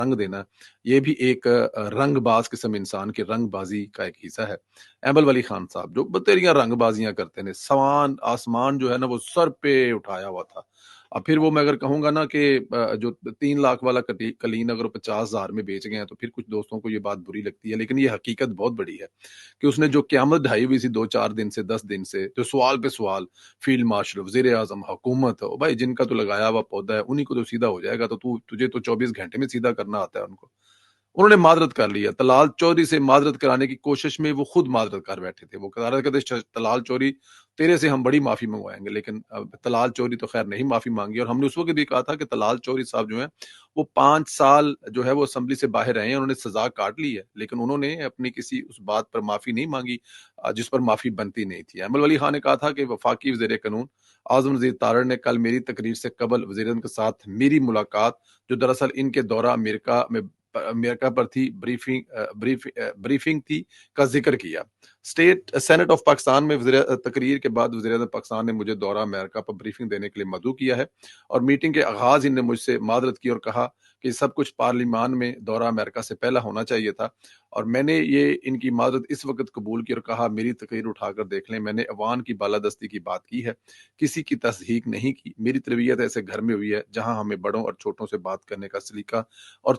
रंग देना, ये भी एक रंगबाज़ किस्म इंसान की रंगबाज़ी का एक हिस्सा है। अहमद वली खान साहब जो बतेरियाँ रंगबाज़ियाँ करते थे, आसमान जो है ना वो सर पे उठाया हुआ था। फिर वो मैं अगर कहूँगा ना कि जो 3 लाख वाला कलीन अगर वो 50,000 में बेच गए हैं, तो फिर कुछ दोस्तों को ये बात बुरी लगती है, लेकिन ये हकीकत बहुत बड़ी है कि उसने जो क़यामत ढाई हुई थी 2-4 दिन से, 10 दिन से, जो सवाल पे सवाल, फ़ील्ड मार्शल, वज़ीर-ए-आज़म, हुकूमत, ओ भाई जिनका तो लगाया हुआ पौधा है, उन्हीं को तो सीधा हो जाएगा, तो तुझे तो 24 घंटे में सीधा करना आता है उनको। उन्होंने मादरत कर लिया। तलाल चौधरी से मादरत कराने की कोशिश में वो खुद मादरत कर बैठे थे। वो कह रहे कहते तलाल चौधरी तेरे से हम बड़ी माफ़ी मंगवाएँगे, लेकिन तलाल चौधरी तो ख़ैर नहीं माफ़ी माँगी और हमने उस वक़्त भी कहा था कि तलाल चौधरी साहब जो हैं, वो 5 साल जो है वो असेंबली से बाहर रहे हैं, उन्होंने सज़ा काट ली है, लेकिन उन्होंने अपनी किसी उस बात पर माफ़ी नहीं माँगी जिस पर माफ़ी बनती नहीं थी। अहमद वली खान ने कहा था कि वफ़ाकी वज़ीर-ए-क़ानून आज़म नज़ीर तारड़ ने कल मेरी तकरीर से कबल वज़ीर-ए-आज़म के साथ मेरी मुलाकात जो दरअसल इनके दौरा अमेरिका पर थी ब्रीफिंग थी का जिक्र किया। स्टेट सेनेट ऑफ पाकिस्तान में तकरीर के बाद वज़ीर-ए-आज़म पाकिस्तान ने मुझे दौरा अमेरिका पर ब्रीफिंग देने के लिए मदऊ किया है और मीटिंग के आगाज़ इन्होंने मुझसे मादरत की और कहा कि सब कुछ पार्लिमान में दौरा अमेरिका से पहला होना चाहिए था और मैंने ये इनकी मादरत इस वक़्त कबूल की और कहा मेरी तकरीर उठाकर देख लें, मैंने अवान की बालादस्ती की बात की है, किसी की तस्दीक नहीं की। मेरी तरबियत ऐसे घर में हुई है जहाँ हमें बड़ों और छोटों से बात करने का सलीका और